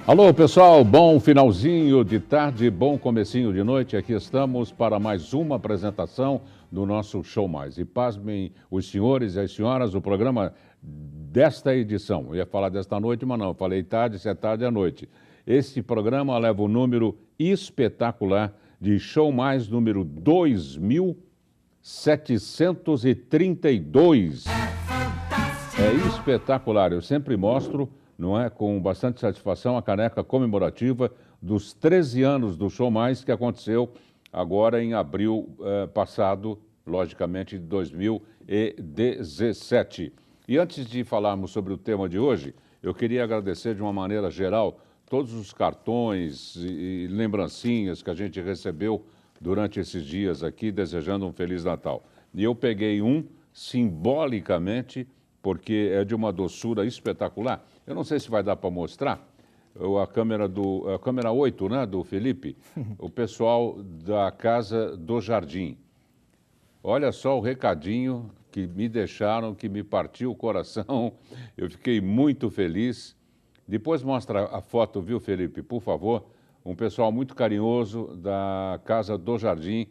Alô, pessoal, bom finalzinho de tarde, bom comecinho de noite. Aqui estamos para mais uma apresentação do nosso Show Mais. E pasmem os senhores e as senhoras, o programa desta edição. Eu ia falar desta noite, mas não, eu falei tarde, se é tarde, é noite. Este programa leva o número espetacular de Show Mais número 2732. É espetacular, eu sempre mostro, não é, com bastante satisfação, a caneca comemorativa dos 13 anos do Show Mais, que aconteceu agora em abril passado, logicamente, de 2017. E antes de falarmos sobre o tema de hoje, eu queria agradecer de uma maneira geral todos os cartões e lembrancinhas que a gente recebeu durante esses dias aqui, desejando um Feliz Natal. E eu peguei um, simbolicamente, porque é de uma doçura espetacular. Eu não sei se vai dar para mostrar, a câmera 8, né, do Felipe, o pessoal da Casa do Jardim. Olha só o recadinho que me deixaram, que me partiu o coração. Eu fiquei muito feliz. Depois mostra a foto, viu, Felipe, por favor? Um pessoal muito carinhoso da Casa do Jardim,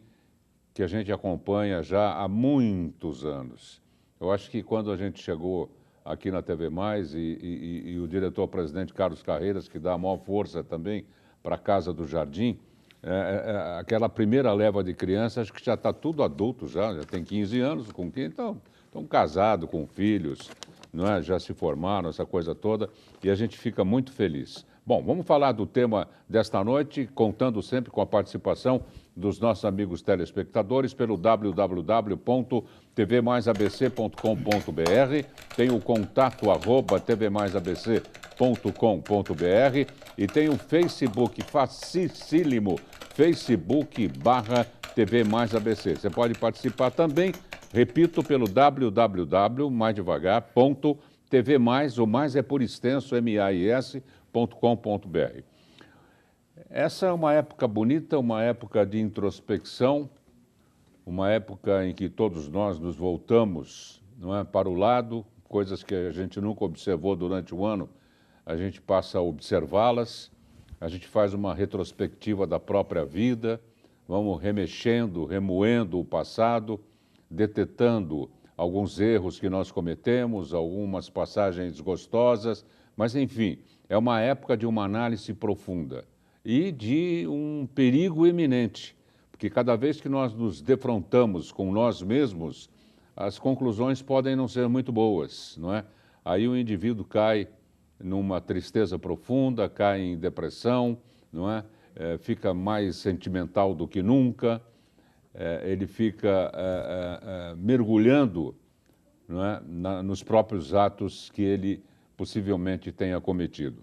que a gente acompanha já há muitos anos. Eu acho que quando a gente chegou aqui na TV Mais e o diretor-presidente Carlos Carreiras, que dá a maior força também para a Casa do Jardim, aquela primeira leva de crianças, acho que já está tudo adulto, já tem 15 anos, com quem estão casados, com filhos, não é? Já se formaram, essa coisa toda, e a gente fica muito feliz. Bom, vamos falar do tema desta noite, contando sempre com a participação dos nossos amigos telespectadores pelo www.tvmaisabc.com.br, tem o contato @tvmaisabc.com.br e tem o Facebook facílimo, Facebook/TV Mais ABC. Você pode participar também, repito, pelo www.mais-devagar.tvmais, o mais é por extenso, mais.com.br. Essa é uma época bonita, uma época de introspecção, uma época em que todos nós nos voltamos, não é, para o lado, coisas que a gente nunca observou durante o ano, a gente passa a observá-las, a gente faz uma retrospectiva da própria vida, vamos remexendo, remoendo o passado, detetando alguns erros que nós cometemos, algumas passagens gostosas, mas enfim, é uma época de uma análise profunda e de um perigo iminente, porque cada vez que nós nos defrontamos com nós mesmos, as conclusões podem não ser muito boas, não é? Aí o indivíduo cai numa tristeza profunda, cai em depressão, não é? Fica mais sentimental do que nunca, ele fica mergulhando, não é, nos próprios atos que ele possivelmente tenha cometido.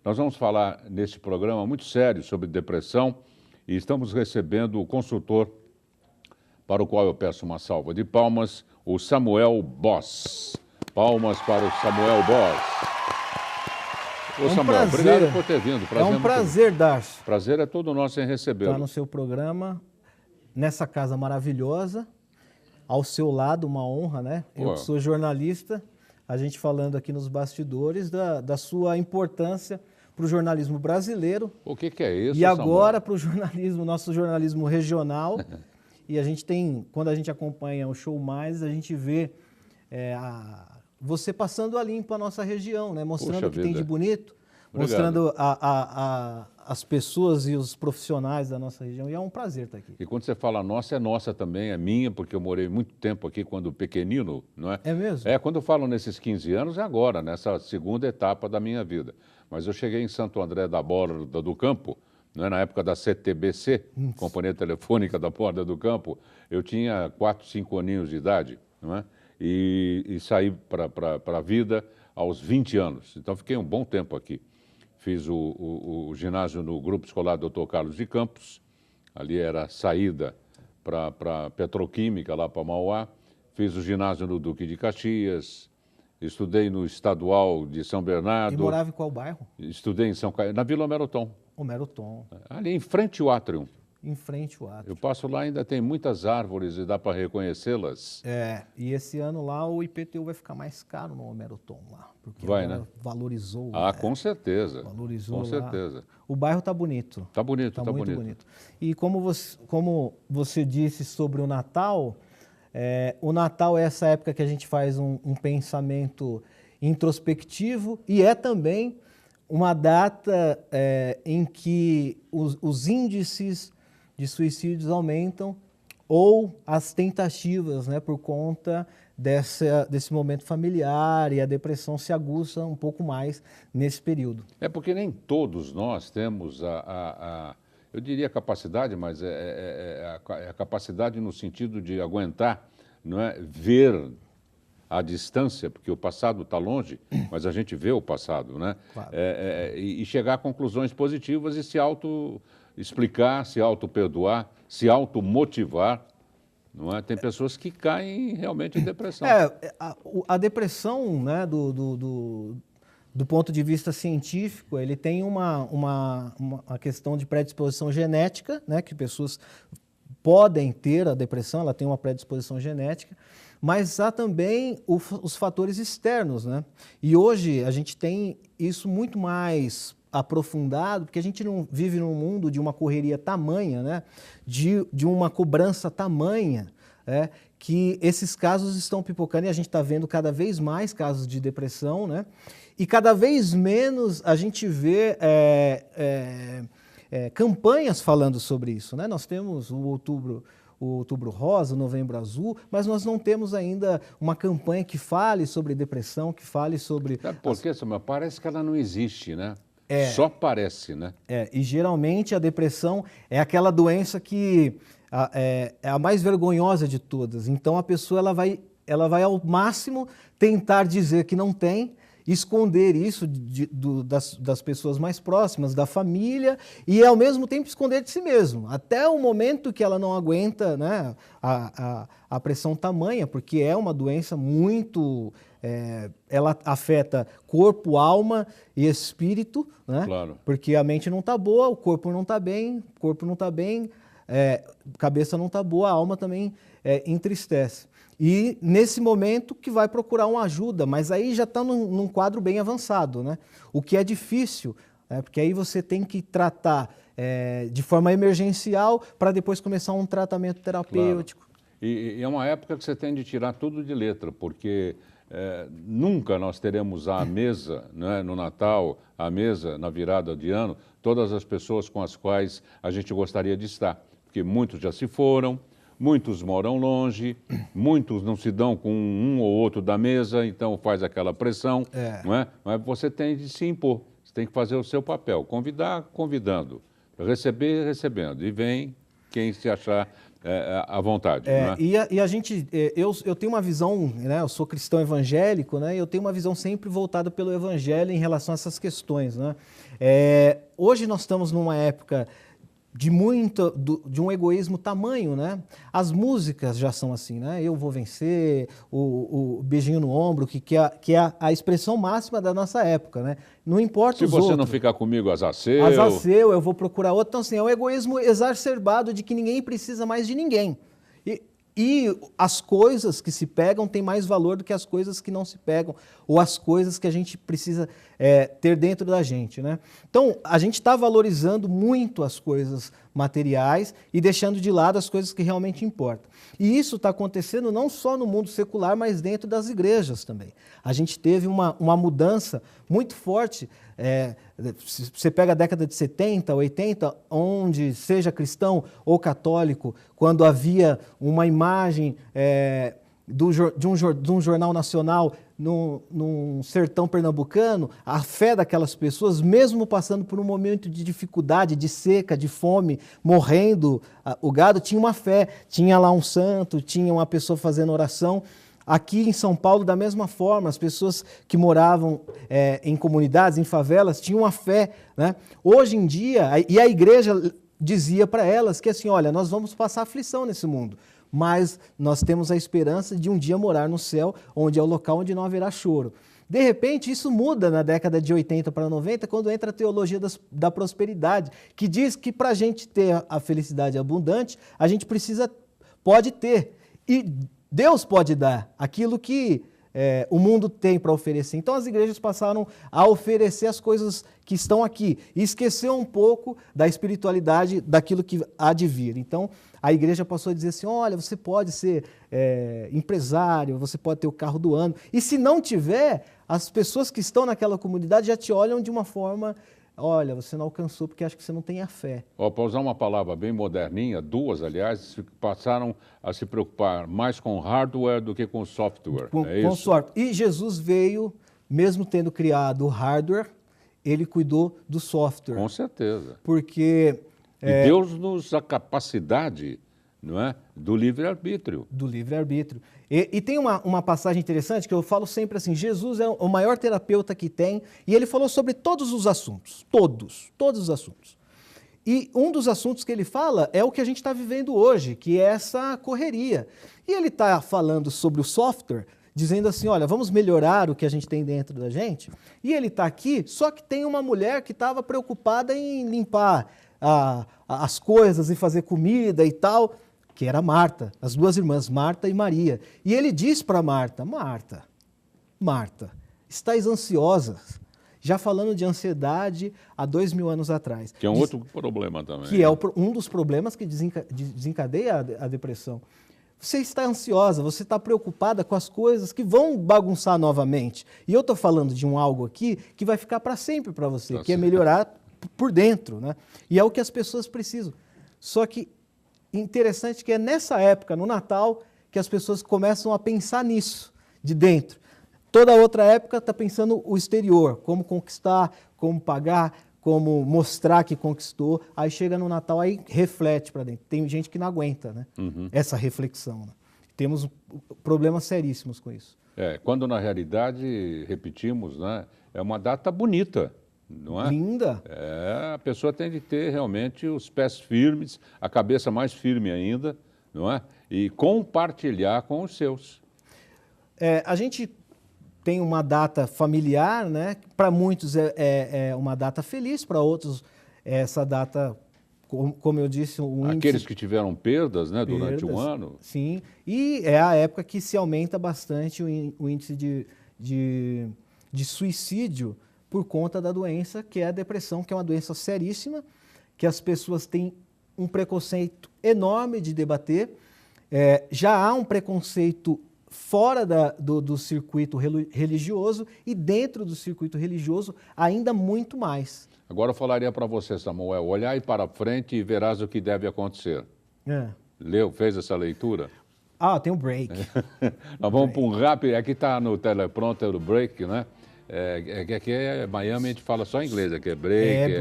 Nós vamos falar neste programa muito sério sobre depressão e estamos recebendo o consultor, para o qual eu peço uma salva de palmas, o Samuel Boss. Palmas para o Samuel Boss. Ô, Samuel, obrigado por ter vindo. É um prazer, Darcio. Prazer é todo nosso em recebê-lo. Estar no seu programa, nessa casa maravilhosa, ao seu lado, uma honra, né? Eu que sou jornalista, a gente falando aqui nos bastidores da sua importância para o jornalismo brasileiro. O que é isso, E agora para o jornalismo, nosso jornalismo regional. E a gente tem, quando a gente acompanha o Show Mais, a gente vê você passando a limpo a nossa região, né? Mostrando o que tem de bonito, mostrando as pessoas e os profissionais da nossa região. E é um prazer estar aqui. E quando você fala nossa, é nossa também, é minha, porque eu morei muito tempo aqui quando pequenino, não é? É mesmo? Quando eu falo nesses 15 anos, é agora, nessa segunda etapa da minha vida. Mas eu cheguei em Santo André da Borda do Campo, não é? Na época da CTBC, Companhia Telefônica da Borda do Campo, eu tinha 4, 5 aninhos de idade, não é? E saí para a vida aos 20 anos. Então fiquei um bom tempo aqui. Fiz o ginásio no Grupo Escolar Dr. Carlos de Campos, ali era a saída para Petroquímica, lá para Mauá. Fiz o ginásio no Duque de Caxias, estudei no Estadual de São Bernardo. E morava em qual bairro? Estudei em na Vila Meroton. O Meroton. Ali em frente ao Atrium. em frente ao átrio. Eu passo lá, ainda tem muitas árvores e dá para reconhecê-las. E esse ano lá o IPTU vai ficar mais caro no Homero Tom lá, porque vai, né? Valorizou. Com certeza. Valorizou com certeza. O bairro tá bonito. Tá bonito, tá tá muito bonito. E como você disse sobre o Natal, o Natal é essa época que a gente faz um pensamento introspectivo e é também uma data em que os índices de suicídios aumentam ou as tentativas, né, por conta desse momento familiar, e a depressão se aguça um pouco mais nesse período. É porque nem todos nós temos eu diria capacidade, mas a capacidade no sentido de aguentar, não é, ver à distância, porque o passado está longe, mas a gente vê o passado, né? Claro. E chegar a conclusões positivas e se auto-explicar, se auto-perdoar, se auto-motivar, não é? Tem pessoas que caem realmente em depressão. A depressão, né, do ponto de vista científico, ele tem uma questão de predisposição genética, né, que pessoas podem ter a depressão, ela tem uma predisposição genética, mas há também os fatores externos, né? E hoje a gente tem isso muito mais aprofundado, porque a gente não vive num mundo de uma correria tamanha, né? De uma cobrança tamanha, que esses casos estão pipocando e a gente está vendo cada vez mais casos de depressão, né? E cada vez menos a gente vê campanhas falando sobre isso, né? Nós temos o Outubro Rosa, o Novembro Azul, mas nós não temos ainda uma campanha que fale sobre depressão, que fale sobre... Sabe por quê, Samuel? Parece que ela não existe, né? Só parece, né? E geralmente a depressão é aquela doença que é a mais vergonhosa de todas. Então a pessoa ela vai ao máximo tentar dizer que não tem, esconder isso das pessoas mais próximas, da família, e ao mesmo tempo esconder de si mesmo, até o momento que ela não aguenta, né, a pressão tamanha, porque é uma doença muito... ela afeta corpo, alma e espírito, né? Claro. Porque a mente não está boa, o corpo não está bem, cabeça não está boa, a alma também entristece. E nesse momento que vai procurar uma ajuda, mas aí já está num quadro bem avançado, né? O que é difícil, porque aí você tem que tratar de forma emergencial para depois começar um tratamento terapêutico. Claro. E é uma época que você tem de tirar tudo de letra, porque nunca nós teremos à mesa, né, no Natal, à mesa na virada de ano, todas as pessoas com as quais a gente gostaria de estar, porque muitos já se foram, muitos moram longe, muitos não se dão com um ou outro da mesa, então faz aquela pressão, não é? Mas você tem de se impor, você tem que fazer o seu papel, convidar, convidando, receber, recebendo, e vem quem se achar à vontade. Não é? E a gente, eu tenho uma visão, né, eu sou cristão evangélico, né, e eu tenho uma visão sempre voltada pelo evangelho em relação a essas questões, né? Hoje nós estamos numa época de um egoísmo tamanho, né? As músicas já são assim, né? Eu vou vencer, o beijinho no ombro, que é a expressão máxima da nossa época, né? Não importa os outros. Se você não ficar comigo, azar seu. Azar seu, eu vou procurar outro. Então, assim, é um egoísmo exacerbado de que ninguém precisa mais de ninguém. E as coisas que se pegam têm mais valor do que as coisas que não se pegam, ou as coisas que a gente precisa ter dentro da gente, né? Então, a gente está valorizando muito as coisas materiais e deixando de lado as coisas que realmente importam. E isso está acontecendo não só no mundo secular, mas dentro das igrejas também. A gente teve uma mudança muito forte. Você pega a década de 70, 80, onde, seja cristão ou católico, quando havia uma imagem de um jornal nacional num sertão pernambucano, a fé daquelas pessoas, mesmo passando por um momento de dificuldade, de seca, de fome, morrendo o gado, tinha uma fé, tinha lá um santo, tinha uma pessoa fazendo oração. Aqui em São Paulo, da mesma forma, as pessoas que moravam em comunidades, em favelas, tinham uma fé, né? Hoje em dia, e a igreja dizia para elas que assim, olha, nós vamos passar aflição nesse mundo, mas nós temos a esperança de um dia morar no céu, onde é o local onde não haverá choro. De repente, isso muda na década de 80 para 90, quando entra a teologia da prosperidade, que diz que para a gente ter a felicidade abundante, a gente pode ter. E Deus pode dar aquilo que o mundo tem para oferecer. Então as igrejas passaram a oferecer as coisas que estão aqui e esquecer um pouco da espiritualidade daquilo que há de vir. Então a igreja passou a dizer assim, olha, você pode ser empresário, você pode ter o carro do ano. E se não tiver, as pessoas que estão naquela comunidade já te olham de uma forma... Olha, você não alcançou porque acho que você não tem a fé. Para usar uma palavra bem moderninha, duas, aliás, passaram a se preocupar mais com hardware do que com software. Com software. E Jesus veio, mesmo tendo criado o hardware, ele cuidou do software. Com certeza. Porque... E Deus-nos a capacidade, não é, do livre-arbítrio. Do livre-arbítrio. E tem uma passagem interessante que eu falo sempre assim, Jesus é o maior terapeuta que tem, e ele falou sobre todos os assuntos, todos os assuntos. E um dos assuntos que ele fala é o que a gente está vivendo hoje, que é essa correria. E ele está falando sobre o software, dizendo assim, olha, vamos melhorar o que a gente tem dentro da gente. E ele está aqui, só que tem uma mulher que estava preocupada em limpar as coisas e fazer comida e tal, que era Marta, as duas irmãs, Marta e Maria. E ele diz para Marta, Marta, estáis ansiosas, já falando de ansiedade há 2000 anos atrás. Que é um outro problema também. Que é um dos problemas que desencadeia a depressão. Você está ansiosa, você está preocupada com as coisas que vão bagunçar novamente. E eu estou falando de algo aqui que vai ficar para sempre para você, que é melhorar por dentro, né? E é o que as pessoas precisam. Só que interessante que é nessa época, no Natal, que as pessoas começam a pensar nisso, de dentro. Toda outra época está pensando o exterior, como conquistar, como pagar, como mostrar que conquistou. Aí chega no Natal, aí reflete para dentro. Tem gente que não aguenta, né? Essa reflexão. Né? Temos problemas seríssimos com isso. Quando na realidade, repetimos, né, é uma data bonita. Não é? Linda. A pessoa tem de ter realmente os pés firmes, a cabeça mais firme ainda, não é? E compartilhar com os seus. A gente tem uma data familiar, né? Para muitos é uma data feliz, para outros essa data, como eu disse... Aqueles que tiveram perdas, né, durante um ano. Sim, e é a época que se aumenta bastante o índice de suicídio por conta da doença, que é a depressão, que é uma doença seríssima, que as pessoas têm um preconceito enorme de debater. Já há um preconceito fora do circuito religioso e dentro do circuito religioso ainda muito mais. Agora eu falaria para você, Samuel, olhai para frente e verás o que deve acontecer. Fez essa leitura? Tem um break. Nós vamos para um rápido, aqui está no teleprompter do break, né? Aqui é Miami, a gente fala só inglês, aqui é break.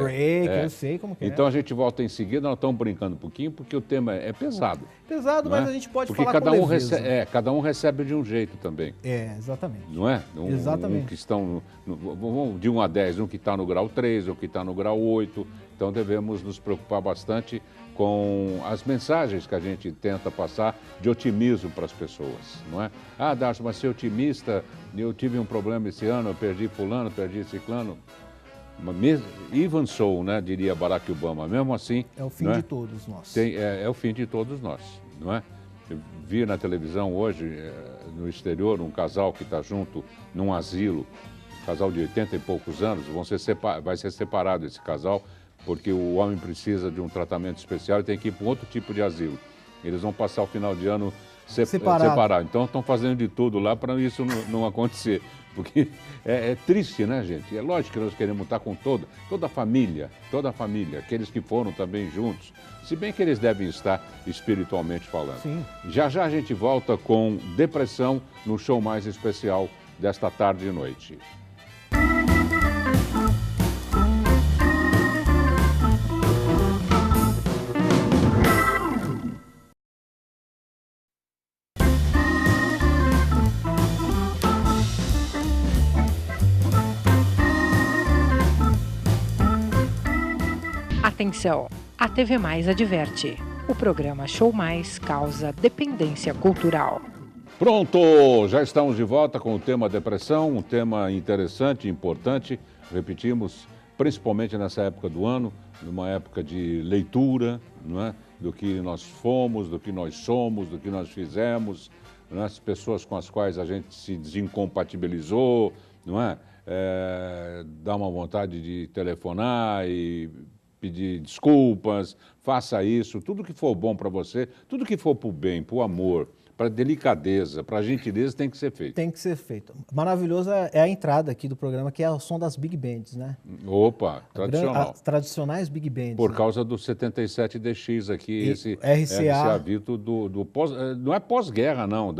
Eu sei como que é. Então a gente volta em seguida, nós estamos brincando um pouquinho, porque o tema é pesado. Pesado, mas a gente pode porque falar com leveza. Cada um recebe de um jeito também. Exatamente. Não é? Exatamente. Que estão, de 1 a 10, um que está no grau 3, um que está no grau 8. Então devemos nos preocupar bastante com as mensagens que a gente tenta passar de otimismo para as pessoas, não é? Darcio, mas ser otimista, eu tive um problema esse ano, eu perdi fulano, perdi ciclano. Even so, né, diria Barack Obama, mesmo assim... É o fim de todos nós. É o fim de todos nós, não é? Eu vi na televisão hoje, no exterior, um casal que está junto num asilo, um casal de 80 e poucos anos, vai ser separado esse casal, porque o homem precisa de um tratamento especial e tem que ir para um outro tipo de asilo. Eles vão passar o final de ano separado. Então estão fazendo de tudo lá para isso não acontecer. Porque é triste, né, gente? É lógico que nós queremos estar com toda a família, aqueles que foram também juntos, se bem que eles devem estar espiritualmente falando. Sim. Já a gente volta com depressão no show mais especial desta tarde e noite. Atenção, a TV Mais adverte. O programa Show Mais causa dependência cultural. Pronto, já estamos de volta com o tema depressão, um tema interessante, importante, repetimos, principalmente nessa época do ano, numa época de leitura, não é? Do que nós fomos, do que nós somos, do que nós fizemos, não é? As pessoas com as quais a gente se desincompatibilizou, não é? Dá uma vontade de telefonar e pedir desculpas, faça isso, tudo que for bom para você, tudo que for para o bem, para o amor, para a delicadeza, para a gentileza, tem que ser feito. Tem que ser feito. Maravilhoso é a entrada aqui do programa, que é o som das Big Bands, né? Opa, tradicional. As tradicionais Big Bands. Por né? causa do 77DX aqui, E esse RCA Vito do pós, não é pós-guerra, não.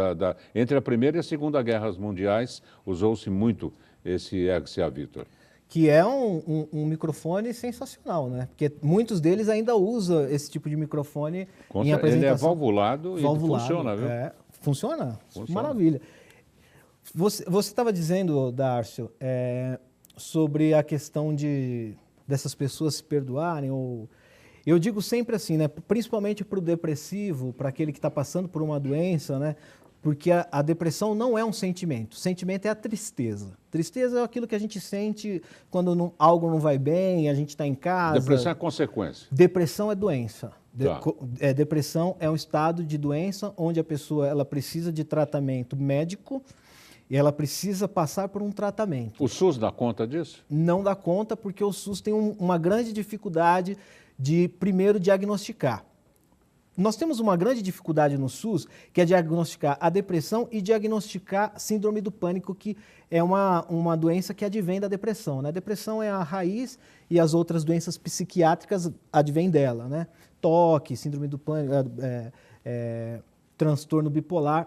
Entre a Primeira e a Segunda Guerras Mundiais, usou-se muito esse RCA Victor. Que é um microfone sensacional, né? Porque muitos deles ainda usam esse tipo de microfone em apresentação. Ele é valvulado e funciona, viu? Funciona? Maravilha. Você estava dizendo, Dárcio, sobre a questão dessas pessoas se perdoarem. Eu digo sempre assim, né? Principalmente para o depressivo, para aquele que está passando por uma doença, né? Porque a depressão não é um sentimento. O sentimento é a tristeza. Tristeza é aquilo que a gente sente quando algo não vai bem, a gente está em casa. Depressão é consequência. Depressão é doença. Tá. Depressão é um estado de doença onde a pessoa ela precisa de tratamento médico e ela precisa passar por um tratamento. O SUS dá conta disso? Não dá conta porque o SUS tem uma grande dificuldade de, primeiro, diagnosticar. Nós temos uma grande dificuldade no SUS, que é diagnosticar a depressão e diagnosticar síndrome do pânico, que é uma doença que advém da depressão. Né? A depressão é a raiz e as outras doenças psiquiátricas advêm dela. Né? Toque, síndrome do pânico, transtorno bipolar.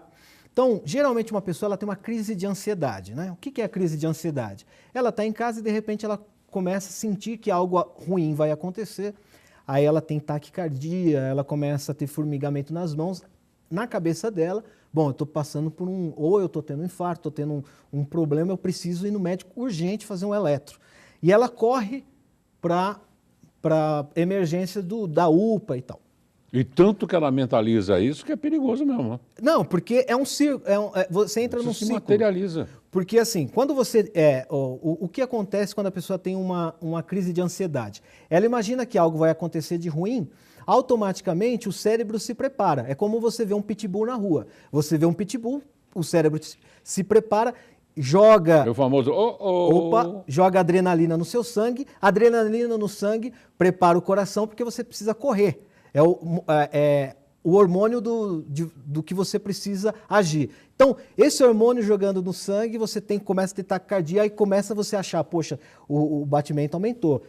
Então, geralmente uma pessoa ela tem uma crise de ansiedade. Né? O que é a crise de ansiedade? Ela está em casa e de repente ela começa a sentir que algo ruim vai acontecer. Aí ela tem taquicardia, ela começa a ter formigamento nas mãos, na cabeça dela, bom, eu estou passando por ou eu estou tendo um infarto, estou tendo um problema, eu preciso ir no médico urgente fazer um eletro. E ela corre para emergência da UPA e tal. E tanto que ela mentaliza isso que é perigoso mesmo. Né? Não, porque é um círculo, você entra num ciclo. Se materializa. Porque assim, quando você... o que acontece quando a pessoa tem uma crise de ansiedade? Ela imagina que algo vai acontecer de ruim, automaticamente o cérebro se prepara. É como você vê um pitbull na rua. Você vê um pitbull, o cérebro se prepara, joga... É o famoso... Opa, joga adrenalina no seu sangue, adrenalina no sangue prepara o coração porque você precisa correr. É o hormônio do que você precisa agir. Então, esse hormônio jogando no sangue, você começa a ter taquicardia e começa você a achar, poxa, o batimento aumentou,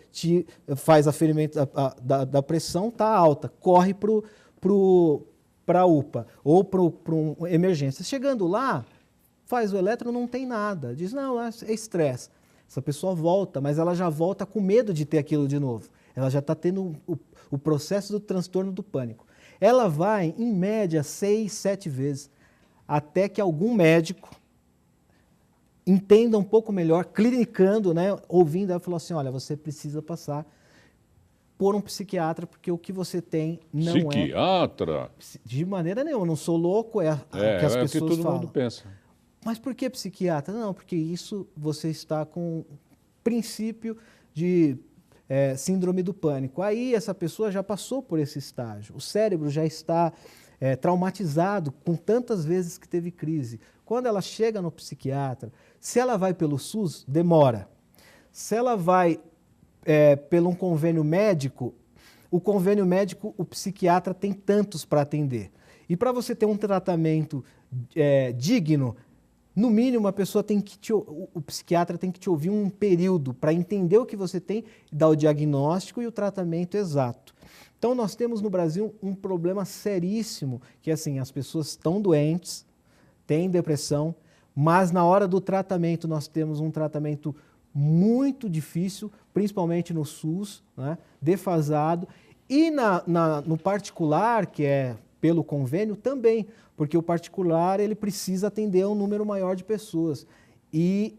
faz aferimento da pressão, está alta, corre para a UPA ou para uma emergência. Chegando lá, faz o eletro, não tem nada. Diz, não, é estresse. Essa pessoa volta, mas ela já volta com medo de ter aquilo de novo. Ela já está tendo o processo do transtorno do pânico. Ela vai, em média, 6, 7 vezes, até que algum médico entenda um pouco melhor, clinicando, né, ouvindo, ela falou assim, olha, você precisa passar por um psiquiatra, porque o que você tem não Psiquiatra? De maneira nenhuma, eu não sou louco, é que as pessoas falam. É o que todo mundo pensa. Mas por que psiquiatra? Não, porque isso você está com princípio de... síndrome do pânico. Aí essa pessoa já passou por esse estágio. O cérebro já está traumatizado com tantas vezes que teve crise. Quando ela chega no psiquiatra, se ela vai pelo SUS, demora. Se ela vai pelo um convênio médico, o convênio médico, o psiquiatra tem tantos para atender. E para você ter um tratamento digno, no mínimo, a pessoa o psiquiatra tem que te ouvir um período para entender o que você tem, dar o diagnóstico e o tratamento exato. Então, nós temos no Brasil um problema seríssimo, que assim, as pessoas estão doentes, têm depressão, mas na hora do tratamento nós temos um tratamento muito difícil, principalmente no SUS, né, defasado, e no particular, que é pelo convênio, também, porque o particular ele precisa atender um número maior de pessoas. E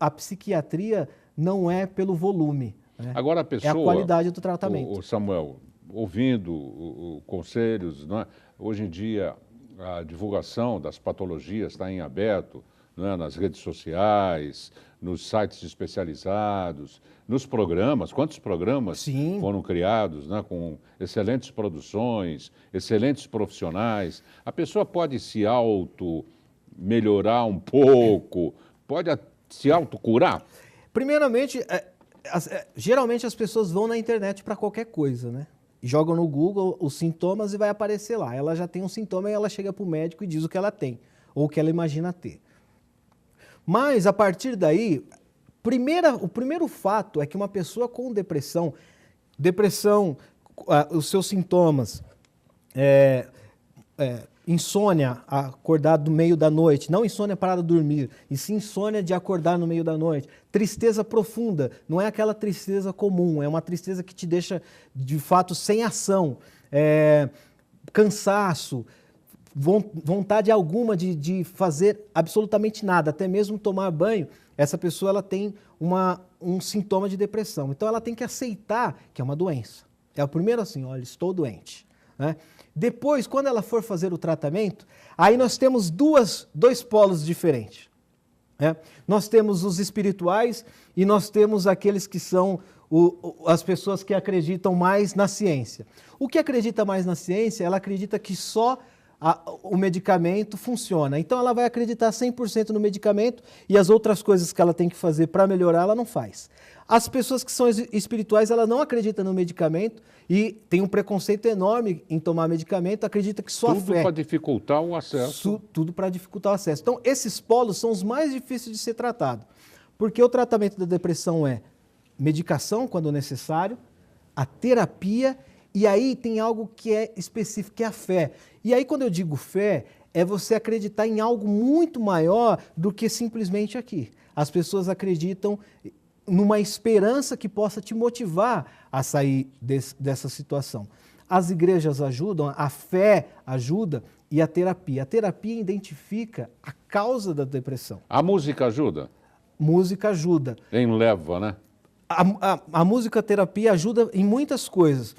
a psiquiatria não é pelo volume. Né? Agora a pessoa... É a qualidade do tratamento. O Samuel, ouvindo conselhos, não é? Hoje em dia a divulgação das patologias está em aberto, né, nas redes sociais, nos sites especializados, nos programas. Quantos programas Sim. foram criados, né, com excelentes produções, excelentes profissionais? A pessoa pode se auto-melhorar um pouco, pode se autocurar? Primeiramente, geralmente as pessoas vão na internet para qualquer coisa, né? Jogam no Google os sintomas e vai aparecer lá. Ela já tem um sintoma e ela chega para o médico e diz o que ela tem, ou o que ela imagina ter. Mas, a partir daí, o primeiro fato é que uma pessoa com depressão, os seus sintomas, insônia, acordar no meio da noite, não insônia para dormir, e sim insônia de acordar no meio da noite, tristeza profunda, não é aquela tristeza comum, é uma tristeza que te deixa, de fato, sem ação, cansaço, vontade alguma de fazer absolutamente nada, até mesmo tomar banho, essa pessoa ela tem um sintoma de depressão. Então ela tem que aceitar que é uma doença. É o primeiro assim, olha, estou doente. Né? Depois, quando ela for fazer o tratamento, aí nós temos dois polos diferentes. Né? Nós temos os espirituais e nós temos aqueles que são as pessoas que acreditam mais na ciência. O que acredita mais na ciência, ela acredita que só o medicamento funciona. Então ela vai acreditar 100% no medicamento e as outras coisas que ela tem que fazer para melhorar, ela não faz. As pessoas que são espirituais, ela não acredita no medicamento e tem um preconceito enorme em tomar medicamento, acredita que só a fé... Tudo para dificultar o acesso. Tudo para dificultar o acesso. Então esses polos são os mais difíceis de ser tratados, porque o tratamento da depressão é medicação, quando necessário, a terapia. E aí tem algo que é específico, que é a fé. E aí quando eu digo fé, é você acreditar em algo muito maior do que simplesmente aqui. As pessoas acreditam numa esperança que possa te motivar a sair dessa situação. As igrejas ajudam, a fé ajuda e a terapia. A terapia identifica a causa da depressão. A música ajuda? Música ajuda. Enleva, né? A música terapia ajuda em muitas coisas.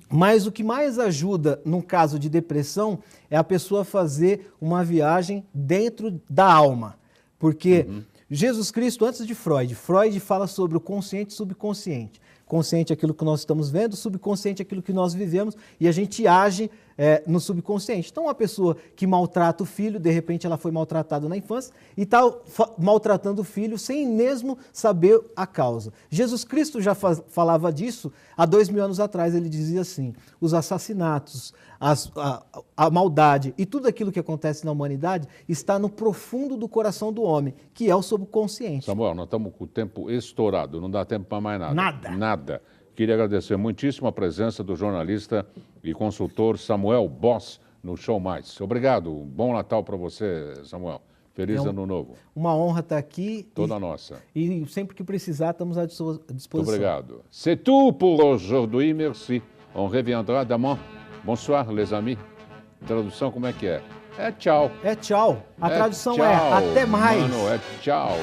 Mas o que mais ajuda no caso de depressão é a pessoa fazer uma viagem dentro da alma. Porque Jesus Cristo, antes de Freud fala sobre o consciente e subconsciente. Consciente é aquilo que nós estamos vendo, subconsciente é aquilo que nós vivemos e a gente age no subconsciente. Então, uma pessoa que maltrata o filho, de repente ela foi maltratada na infância e está maltratando o filho sem mesmo saber a causa. Jesus Cristo já falava disso há 2000 anos atrás. Ele dizia assim, os assassinatos, a maldade e tudo aquilo que acontece na humanidade está no profundo do coração do homem, que é o subconsciente. Samuel, nós estamos com o tempo estourado, não dá tempo para mais nada. Nada. Queria agradecer muitíssimo a presença do jornalista e consultor Samuel Boss no Show Mais. Obrigado, bom Natal para você, Samuel. Feliz Ano Novo. Uma honra estar aqui. Toda nossa. E sempre que precisar, estamos à disposição. Muito obrigado. C'est tout pour aujourd'hui, merci. On reviendra demain. Bonsoir, les amis. Tradução, como é que é? É tchau. É tchau. A tradução tchau, é até mais. Mano, é tchau.